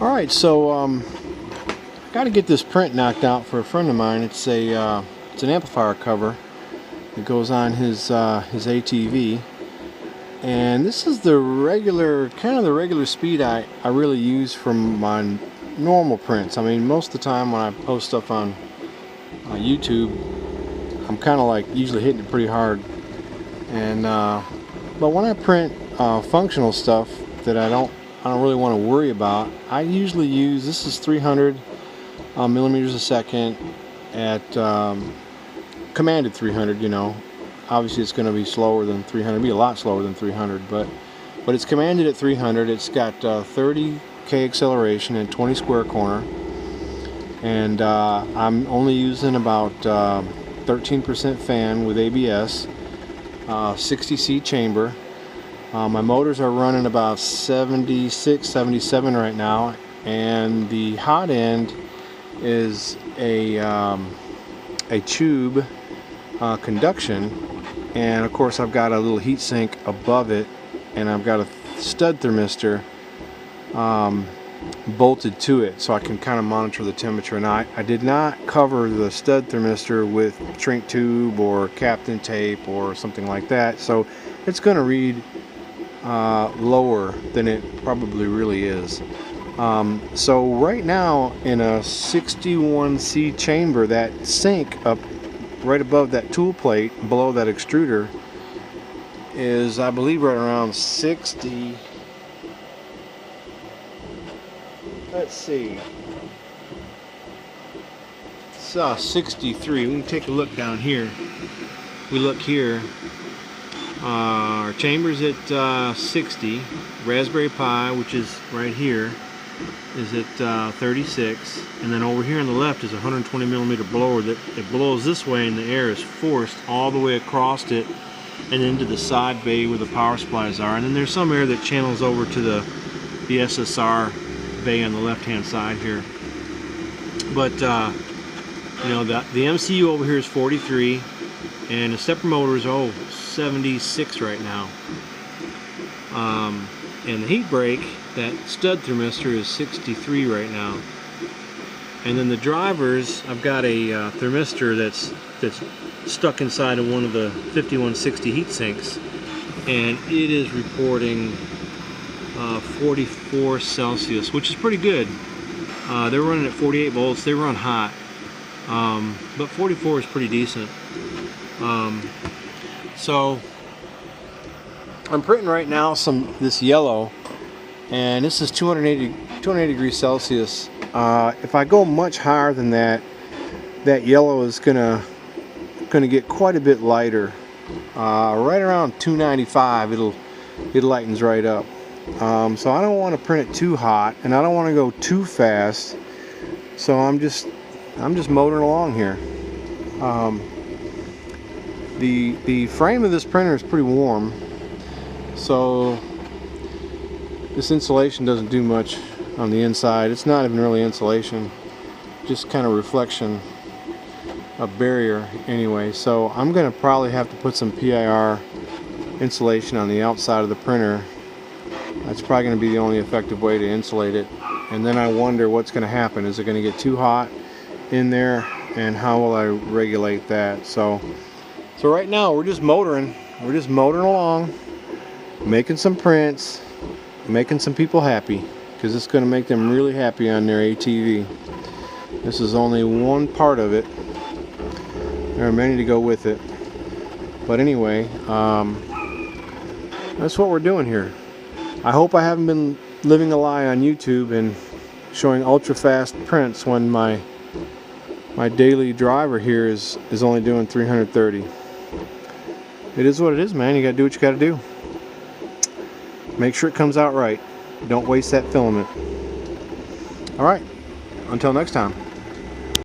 Alright, so got to get this print knocked out for a friend of mine. It's an amplifier cover that goes on his ATV, and this is the regular speed I really use for my normal prints. I mean, most of the time when I post stuff on YouTube, I'm kind of like usually hitting it pretty hard, and but when I print functional stuff that I don't really want to worry about, I usually use, this is 300 millimeters a second at commanded 300. You know, obviously it's going to be slower than 300, be a lot slower than 300, but it's commanded at 300. It's got 30k acceleration and 20 square corner, and I'm only using about 13% fan with ABS, 60C chamber. My motors are running about 76, 77 right now, and the hot end is a tube conduction, and of course I've got a little heat sink above it, and I've got a stud thermistor bolted to it, so I can kind of monitor the temperature. Now I did not cover the stud thermistor with shrink tube or Captain tape or something like that, so it's going to read lower than it probably really is. So right now in a 61C chamber, that sink up right above that tool plate below that extruder is, I believe, right around 60. Let's see. It's 63. We can take a look down here. We look here. Our chamber's at 60. Raspberry Pi, which is right here, is at 36. And then over here on the left is a 120 millimeter blower that it blows this way, and the air is forced all the way across it and into the side bay where the power supplies are. And then there's some air that channels over to the SSR bay on the left hand side here. But you know, the MCU over here is 43, and the stepper motor is 76 right now. And the heat brake, that stud thermistor, is 63 right now. And then the drivers, I've got a thermistor that's stuck inside of one of the 5160 heat sinks, and it is reporting 44 Celsius, which is pretty good. They're running at 48 volts. They run hot, but 44 is pretty decent. So I'm printing right now this yellow, and this is 280 degrees Celsius. If I go much higher than that, that yellow is gonna get quite a bit lighter. Right around 295, it lightens right up. So I don't want to print it too hot, and I don't want to go too fast. So I'm just motoring along here. The frame of this printer is pretty warm, so this insulation doesn't do much on the inside. It's not even really insulation, just kind of reflection, a barrier anyway. So I'm going to probably have to put some PIR insulation on the outside of the printer. That's probably going to be the only effective way to insulate it. And then I wonder what's going to happen. Is it going to get too hot in there, and how will I regulate that? So right now we're just motoring along, making some prints, making some people happy, because it's going to make them really happy on their ATV. This is only one part of it. There are many to go with it, but anyway, that's what we're doing here. I hope I haven't been living a lie on YouTube and showing ultra fast prints when my daily driver here is only doing 330. It is what it is, man. You gotta do what you gotta do. Make sure it comes out right. Don't waste that filament. Alright, until next time.